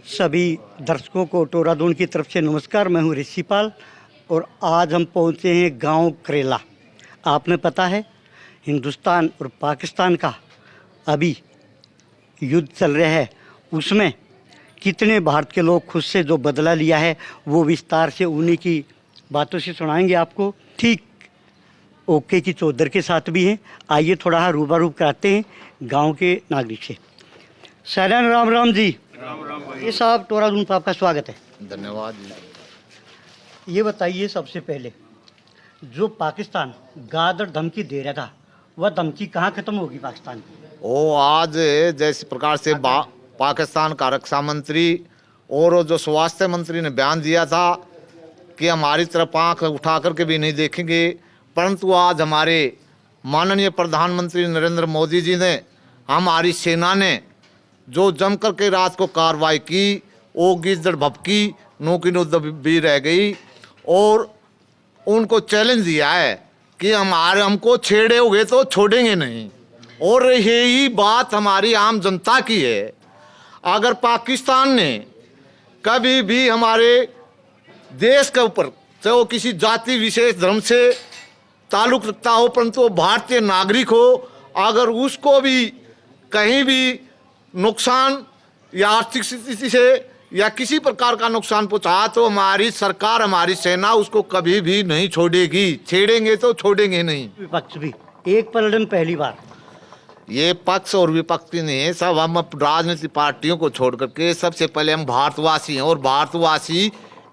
सभी दर्शकों को टोरादून की तरफ से नमस्कार। मैं हूं ऋषिपाल और आज हम पहुंचे हैं गांव करेला। आपने पता है हिंदुस्तान और पाकिस्तान का अभी युद्ध चल रहा है, उसमें कितने भारत के लोग खुद से जो बदला लिया है वो विस्तार से उन्हीं की बातों से सुनाएंगे आपको। ठीक ओके की चौधर के साथ भी हैं। आइए थोड़ा रूबरू कराते हैं गांव के नागरिक से। सैलन राम राम जी। राम राम भाई। ये साहब टोरादून पर आपका स्वागत है। धन्यवाद जी। ये बताइए सबसे पहले, जो पाकिस्तान गादर धमकी दे रहा था वह धमकी कहाँ खत्म होगी पाकिस्तान की? वो आज जैसे प्रकार से पाकिस्तान का रक्षा मंत्री और जो स्वास्थ्य मंत्री ने बयान दिया था कि हमारी तरफ आंख उठा करके भी नहीं देखेंगे, परंतु आज हमारे माननीय प्रधानमंत्री नरेंद्र मोदी जी ने, हमारी सेना ने जो जम करके रात को कार्रवाई की, वो गिद्दड़ भपकी नो की नो दबी रह गई और उनको चैलेंज दिया है कि हमको छेड़ोगे तो छोड़ेंगे नहीं। और यही बात हमारी आम जनता की है। अगर पाकिस्तान ने कभी भी हमारे देश के ऊपर, चाहे वो किसी जाति विशेष धर्म से ताल्लुक़ रखता हो, परंतु वो भारतीय नागरिक हो, अगर उसको भी कहीं भी नुकसान या आर्थिक स्थिति से या किसी प्रकार का नुकसान पहुंचा तो हमारी सरकार, हमारी सेना उसको कभी भी नहीं छोड़ेगी। छेड़ेंगे तो छोड़ेंगे नहीं। विपक्ष भी एक पलड़न पहली बार। ये पक्ष और विपक्ष की नहीं है, सब हम राजनीतिक पार्टियों को छोड़ करके सबसे पहले हम भारतवासी हैं और भारतवासी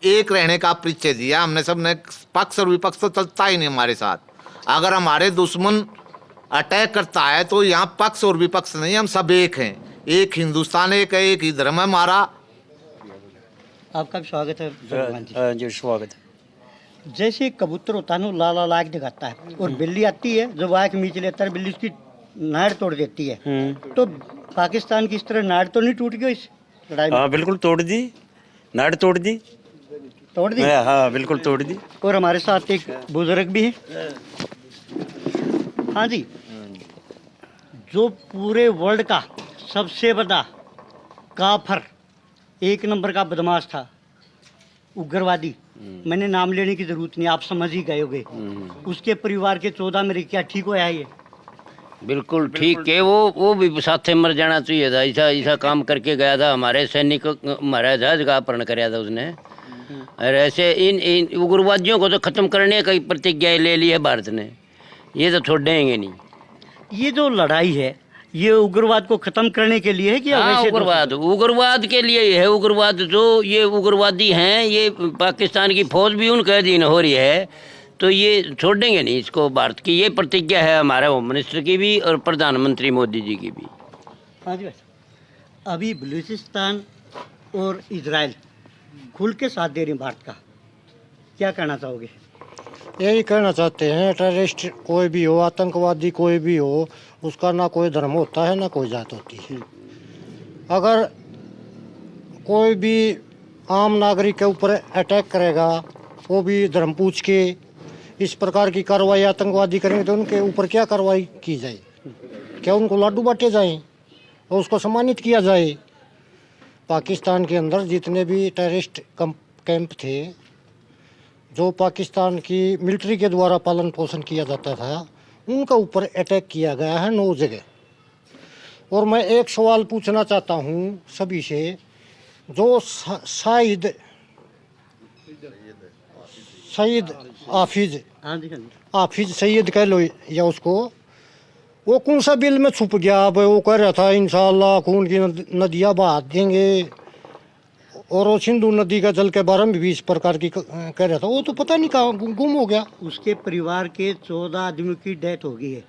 एक रहने का परिचय दिया हमने। सबने पक्ष और विपक्ष तो चलता ही नहीं हमारे साथ। अगर हमारे दुश्मन अटैक करता है तो यहाँ पक्ष और विपक्ष नहीं, हम सब एक हैं। एक हिंदुस्तान एक है, एक ही धर्म है हमारा। आपका भी स्वागत है भगवान जी। जी स्वागत है। जैसे कबूतर होता है ना, लाल लाख दिखाता है और बिल्ली आती है, जब आँख मीच लेता है बिल्ली उसकी नाड़ तोड़ देती है। तो पाकिस्तान की इस तरह नाड़ तो नहीं टूट गई इस लड़ाई में? हाँ बिल्कुल तोड़ दी, नाड़ तोड़ दी। तोड़ दी? हाँ बिल्कुल तोड़ दी। और हमारे साथ एक बुजुर्ग भी है। हाँ जी, जो पूरे वर्ल्ड का सबसे बड़ा काफर, एक नंबर का बदमाश था, उग्रवादी, मैंने नाम लेने की जरूरत नहीं, आप समझ ही गए होंगे। उसके परिवार के 14 मेरे क्या ठीक होया है? ये बिल्कुल ठीक है। वो भी साथे मर जाना चाहिए था। ऐसा ऐसा काम करके गया था। हमारे सैनिक, हमारा जहाज का अपहरण कराया था उसने। और ऐसे इन उग्रवादियों को तो ख़त्म करने का प्रतिज्ञा ले ली है भारत ने। ये तो छोड़ेंगे नहीं। ये जो लड़ाई है ये उग्रवाद को खत्म करने के लिए है कि हाँ, उग्रवाद के लिए ही है। उग्रवाद जो ये उग्रवादी हैं, ये पाकिस्तान की फौज भी उनके अधीन हो रही है, तो ये छोड़ेंगे नहीं इसको। भारत की ये प्रतिज्ञा है, हमारे होम मिनिस्टर की भी और प्रधानमंत्री मोदी जी की भी। हाँ जी भाई, अभी बलूचिस्तान और इजराइल खुल के साथ दे रहे हैं भारत का, क्या कहना चाहोगे? यही कहना चाहते हैं, टेररिस्ट कोई भी हो, आतंकवादी कोई भी हो, उसका ना कोई धर्म होता है ना कोई जात होती है। अगर कोई भी आम नागरिक के ऊपर अटैक करेगा, वो भी धर्म पूछ के इस प्रकार की कार्रवाई आतंकवादी करेंगे तो उनके ऊपर क्या कार्रवाई की जाए? क्या उनको लाडू बांटे जाएं और उसको सम्मानित किया जाए? पाकिस्तान के अंदर जितने भी टेररिस्ट कैंप थे, जो पाकिस्तान की मिलिट्री के द्वारा पालन पोषण किया जाता था, उनका ऊपर अटैक किया गया है 9 जगह। और मैं एक सवाल पूछना चाहता हूँ सभी से, जो शहीद हाफिज सईद कह लो या उसको, वो कौन सा बिल में छुप गया? अब वो कह रहा था इंशाल्लाह खून की नदियाँ बहा देंगे, और वो सिंधु नदी का जल के बारे में भी इस प्रकार की कह रहा था। वो तो पता नहीं कहाँ गुम हो गया। उसके परिवार के 14 आदमियों की डेथ हो गई है,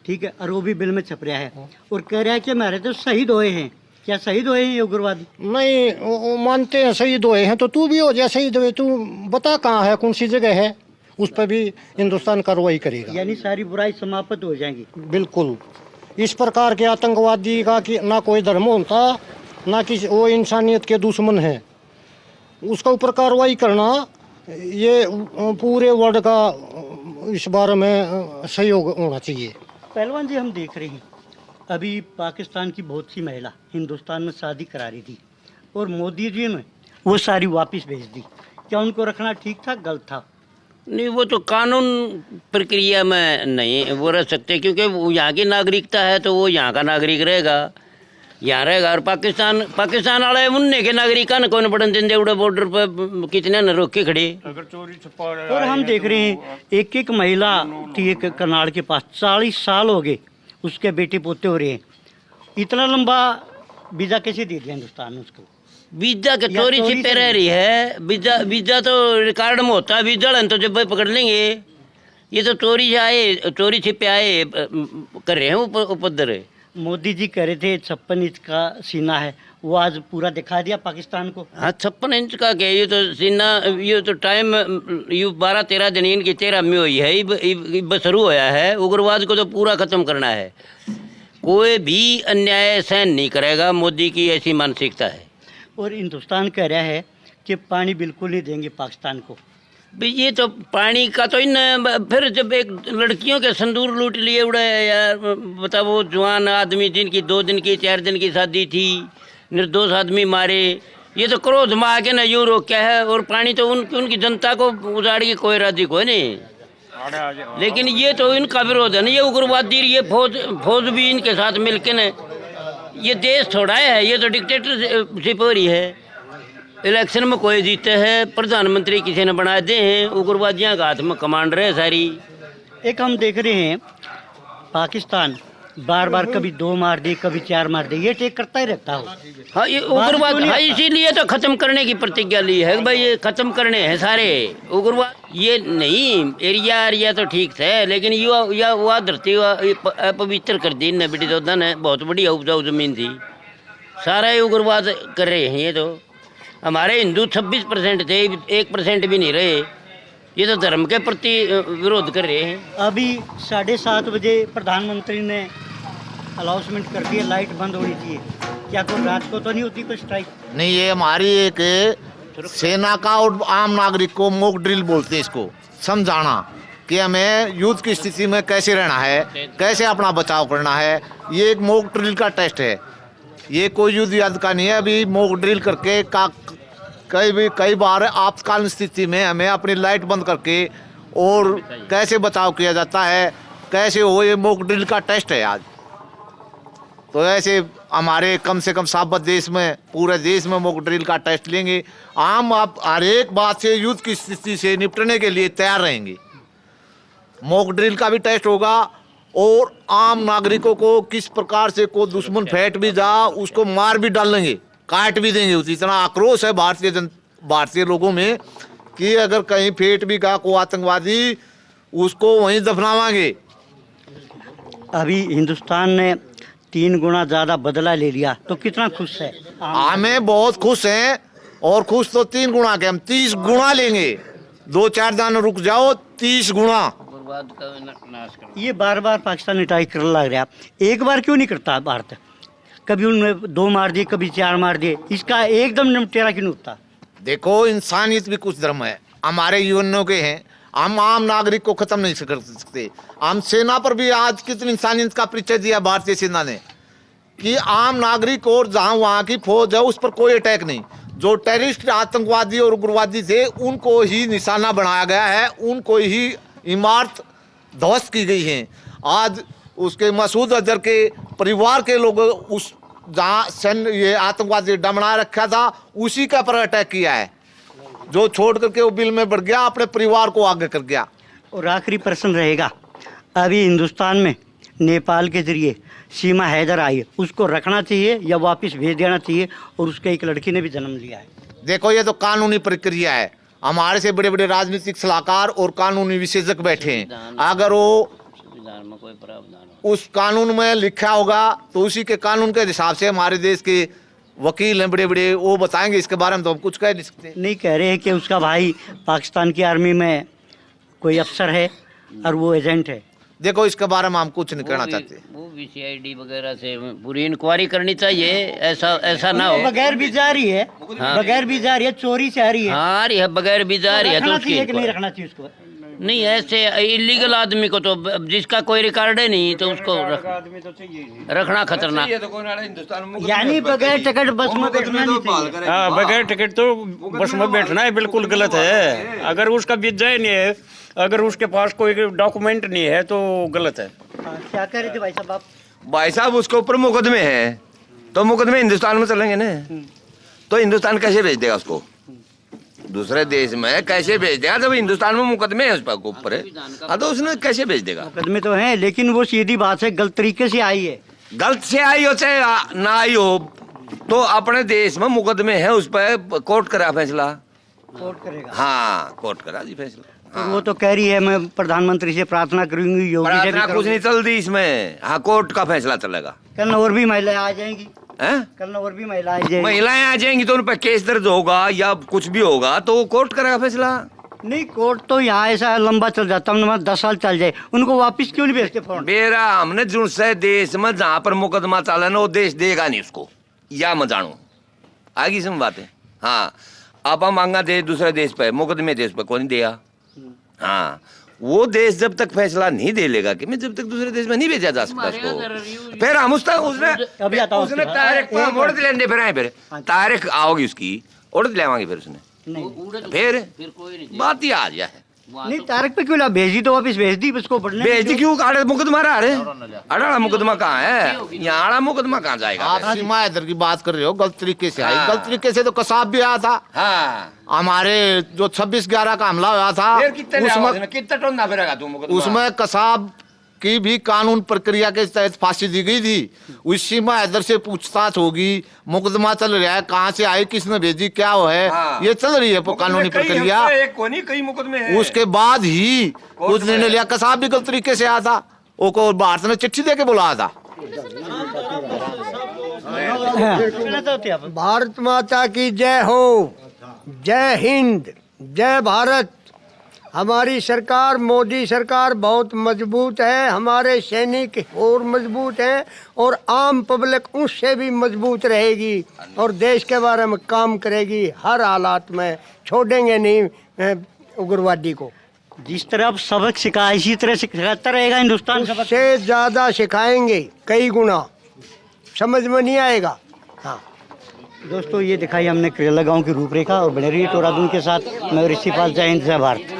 ठीक है, और वो भी बिल में छप रहा है और कह रहा है कि हमारे तो शहीद हुए हैं। क्या शहीद हुए हैं ये उग्रवादी? नहीं, वो मानते हैं शहीद हुए हैं, तो तू भी हो जाए शहीद हुए। तू बता कहाँ है, कौन सी जगह है, उस पर भी हिंदुस्तान कार्रवाई करेगा। यानी सारी बुराई समाप्त हो जाएगी। बिल्कुल। इस प्रकार के आतंकवादी का कि ना कोई धर्म होता, ना किसी, वो इंसानियत के दुश्मन है, उसका ऊपर कार्रवाई करना, ये पूरे वर्ल्ड का इस बारे में सहयोग होना चाहिए। पहलवान जी, हम देख रहे हैं अभी पाकिस्तान की बहुत सी महिला हिंदुस्तान में शादी करा रही थी, और मोदी जी ने वो सारी वापस भेज दी। क्या उनको रखना ठीक था, गलत था? नहीं, वो तो कानून प्रक्रिया में नहीं वो रह सकते, क्योंकि वो यहाँ की नागरिकता है तो वो यहाँ का नागरिक रहेगा, यहाँ रहेगा। और पाकिस्तान वाले उनने के नागरिक ने कौन पड़न देंगे उड़े बॉर्डर पर कितने न रोक के खड़े। और हम देख रहे हैं एक एक महिला थी एक करनाल के पास, 40 साल हो गए उसके बेटे पोते हो रहे हैं। इतना लंबा वीज़ा कैसे दे दिया हिंदुस्तान ने उसको? वीजा के चोरी छिपे रह रही है। वीजा तो रिकॉर्ड में होता है, वीजा तो जब भाई पकड़ लेंगे। ये तो चोरी छिपे आए कर रहे हैं उपद्र। मोदी जी कह रहे थे 56 इंच का सीना है, वो आज पूरा दिखा दिया पाकिस्तान को। हाँ, 56 इंच का क्या, ये तो सीना, ये तो टाइम ये 12-13 दिन इनकी 13 में हुई है, ये शुरू होया है। उग्रवाद को तो पूरा खत्म करना है। कोई भी अन्याय सहन नहीं करेगा, मोदी की ऐसी मानसिकता है। और हिंदुस्तान कह रहा है कि पानी बिल्कुल नहीं देंगे पाकिस्तान को। भाई ये तो पानी का तो इन फिर जब एक लड़कियों के संदूर लूट लिए उड़े यार, बता, वो जवान आदमी जिनकी 2 दिन की 4 दिन की शादी थी, निर्दोष आदमी मारे। ये तो क्रोध में आके ना यूँ रोका है। और पानी तो उनकी जनता को उजाड़ के कोई राजी कोई नहीं। लेकिन ये तो इनका विरोध है ना, ये उग्रवादी, ये फौज भी इनके साथ मिलके न, ये देश थोड़ा है, ये तो डिक्टेटरशिप हो रही है। इलेक्शन में कोई जीते हैं, प्रधानमंत्री किसी ने बना दे हैं, उग्रवादियों का हाथ में कमांड रहे सारी। एक हम देख रहे हैं पाकिस्तान बार बार कभी 2 मार दे, कभी 4 मार दे, ये टेक करता ही रहता हो। हाँ, ये उग्रवाद, हाँ, इसीलिए तो खत्म करने की प्रतिज्ञा ली है भाई, ये खत्म करने हैं सारे उग्रवाद। ये नहीं, एरिया तो ठीक है, लेकिन वह धरती अपवित्र कर दी न बेटी। तो ने बहुत बड़ी उपजाऊ जमीन थी, सारा ही उग्रवाद कर रहे हैं। ये तो हमारे हिंदू 26% थे, 1% भी नहीं रहे। ये तो धर्म के प्रति विरोध कर रहे हैं। अभी 7:30 बजे प्रधानमंत्री ने अनाउंसमेंट कर दिया लाइट बंद होनी चाहिए। क्या कोई रात को तो नहीं होती कोई स्ट्राइक? नहीं, ये हमारी एक सेना का और आम नागरिक को मॉक ड्रिल बोलते हैं इसको, समझाना कि हमें युद्ध की स्थिति में कैसे रहना है, कैसे अपना बचाव करना है। ये एक मॉक ड्रिल का टेस्ट है, ये कोई युद्ध याद का नहीं है। अभी मॉक ड्रिल करके कई बार आपातकालीन स्थिति में हमें अपनी लाइट बंद करके और कैसे बचाव किया जाता है, कैसे हो, ये मॉक ड्रिल का टेस्ट है आज। तो ऐसे हमारे कम से कम 7 देश में, पूरे देश में मॉक ड्रिल का टेस्ट लेंगे। आप हर एक बात से युद्ध की स्थिति से निपटने के लिए तैयार रहेंगे। मॉक ड्रिल का भी टेस्ट होगा और आम नागरिकों को किस प्रकार से कोई दुश्मन फैट भी जा उसको मार भी डालेंगे, काट भी देंगे। इतना आक्रोश है भारतीय लोगों में कि अगर कहीं फेट भी का को आतंकवादी, उसको वहीं दफनावांगे। अभी हिंदुस्तान ने 3 गुना ज़्यादा बदला ले लिया, तो कितना खुश है? हमें बहुत खुश हैं, और खुश तो 3 गुना के, हम 30 गुना लेंगे। 2-4 दिन रुक जाओ, 30 गुना। ये बार बार पाकिस्तान अटैक करने लग रहा, एक बार क्यों नहीं करता भारत? कभी उन्होंने 2 मार दिए, कभी 4 मार दिए, इसका एकदम निपटेरा क्यों होता? देखो, इंसानियत भी कुछ धर्म है, हमारे यूएनओ के हैं। हम आम नागरिक को खत्म नहीं कर सकते। हम सेना पर भी आज कितनी इंसानियत का परिचय दिया भारतीय सेना ने कि आम नागरिक और जहाँ वहाँ की फौज है उस पर कोई अटैक नहीं। जो टेररिस्ट आतंकवादी और उग्रवादी थे उनको ही निशाना बनाया गया है, उनको ही इमारत ध्वस्त की गई है। आज उसके मसूद अजहर के परिवार के लोग उस जहाँ ये आतंकवादी अड्डा बना रखा था उसी का पर अटैक किया है, जो छोड़ करके वो बिल में बढ़ गया, अपने परिवार को आगे कर गया। और आखिरी प्रश्न रहेगा, अभी हिंदुस्तान में नेपाल के जरिए सीमा हैदर आई है, उसको रखना चाहिए या वापस भेज देना चाहिए? और उसके एक लड़की ने भी जन्म लिया है। देखो, ये तो कानूनी प्रक्रिया है। हमारे से बड़े बड़े राजनीतिक सलाहकार और कानूनी विशेषज्ञ बैठे हैं। अगर वो में कोई प्रावधान उस कानून में लिखा होगा तो उसी के कानून के हिसाब से हमारे देश के वकील हैं बड़े बड़े, वो बताएंगे। इसके बारे में तो हम कुछ कह नहीं सकते। नहीं कह रहे हैं कि उसका भाई पाकिस्तान की आर्मी में कोई अफसर है और वो एजेंट है। देखो, इसके बारे में हम कुछ नहीं कहना चाहते। वो भी CID वगैरह से पूरी इंक्वायरी करनी चाहिए। ऐसा ना हो बगैर वीजा आ रही है, हाँ। बगैर वीजा आ रही है, चोरी से आ रही है। हाँ, आ रही है, बगैर वीजा आ रही है, तो रखना उसकी चाहिए कि नहीं रखना चाहिए उसको? नहीं ऐसे इलीगल आदमी को तो, जिसका कोई रिकॉर्ड ही नहीं तो उसको रखना खतरनाक। यानी बगैर टिकट बस में बैठना नहीं चाहिए। हाँ, बगैर टिकट तो बस में बैठना है बिल्कुल गलत है। अगर उसका वीजा ही नहीं है, अगर उसके पास कोई डॉक्यूमेंट नहीं है तो गलत है। हाँ, क्या कह रहे थे भाई साहब आप? भाई साहब उसके ऊपर मुकदमे हैं, तो मुकदमे हिंदुस्तान में चलेंगे ना, तो हिंदुस्तान कैसे भेज देगा उसको दूसरे देश में? कैसे भेज देगा जब हिंदुस्तान में मुकदमे है उस पर ऊपर है? हाँ, तो उसने कैसे भेज देगा? मुकदमे तो हैं, लेकिन वो सीधी बात है, गलत तरीके से आई है। गलत से आई हो चाहे ना आई हो, तो अपने देश में मुकदमे है, उस पर कोर्ट करा फैसला। कोर्ट करेगा। हाँ, कोर्ट करा जी फैसला। तो वो तो कह रही है मैं प्रधानमंत्री से प्रार्थना करूंगी, योगी से भी प्रार्थना कुछ नहीं करूंगी। चलती इसमें। हाँ, कोर्ट का फैसला चलेगा। कल और भी महिलाएं आ जाएंगी, हैं? कल और भी महिलाएं आ जाएंगी। महिलाएं आ जाएंगी तो उन पर केस दर्ज होगा या कुछ भी होगा तो कोर्ट करेगा फैसला। नहीं, कोर्ट तो यहाँ ऐसा लंबा चल जाता है, 10 साल चल जाए, उनको वापस क्यों नहीं भेजते फौरन? बेरा हमने जो से देश में जहाँ पर मुकदमा चला ना वो देश देगा नहीं उसको, या मैं जानू आगे से बात है। हाँ, आप मांगा दे दूसरे देश पे, मुकदमे देश पे कौन दिया? हाँ, वो देश जब तक फैसला नहीं दे लेगा कि मैं जब तक दूसरे देश में नहीं भेजा जा सकता उसको, फिर हम उसने अभी आता हूँ उसने उसके बाद। तारीख पर हम उड़द लेने फिर आए, फिर तारीख आओगी उसकी उड़द लेवाएंगे फिर उसने, फिर कोई नहीं बात ही आ गया है। नहीं, तारीख पे क्यों ला भेजी, तो वापस भेज दी उसको पढ़ने। भेज दी क्यों? अरे मुकदमा रहा है, अड़ा मुकदमा कहाँ है? यहाँ अड़ा मुकदमा कहाँ जाएगा? आप सीमा हैदर की बात कर रहे हो, गलत तरीके से आई। हाँ। गलत तरीके से तो कसाब भी आया था। हाँ, हमारे जो 26/11 का हमला हुआ था, फिर कितने उसमें कितना टोन ना फिरेगा तू मुकदमा? उसमें कसाब की भी कानून प्रक्रिया के तहत फांसी दी गई थी। उस सीमा हैदर से पूछताछ होगी, मुकदमा चल रहा है, कहाँ से आई, किसने भेजी, क्या वो है, हाँ। ये चल रही है कानूनी प्रक्रिया। कई मुकदमे हैं। उसके बाद ही कुछ निर्णय लिया। कसाब भी गलत तरीके से आया था, वो को भारत ने चिट्ठी दे के बुलाया था। भारत माता की जय हो, जय हिंद, जय भारत। हमारी सरकार, मोदी सरकार बहुत मजबूत है, हमारे सैनिक और मजबूत हैं और आम पब्लिक उससे भी मजबूत रहेगी और देश के बारे में काम करेगी। हर हालात में छोड़ेंगे नहीं उग्रवादी को। जिस तरह आप सबक सिखाए, इसी तरह सिखाता रहेगा हिंदुस्तान सबक। उससे ज़्यादा सिखाएंगे, कई गुना। समझ में नहीं आएगा। हाँ दोस्तों, ये दिखाई हमने करेला गांव की रूपरेखा, और बने रहिए टोरादून के साथ। मैं ऋषिपाल, जय हिंद, जय भारत।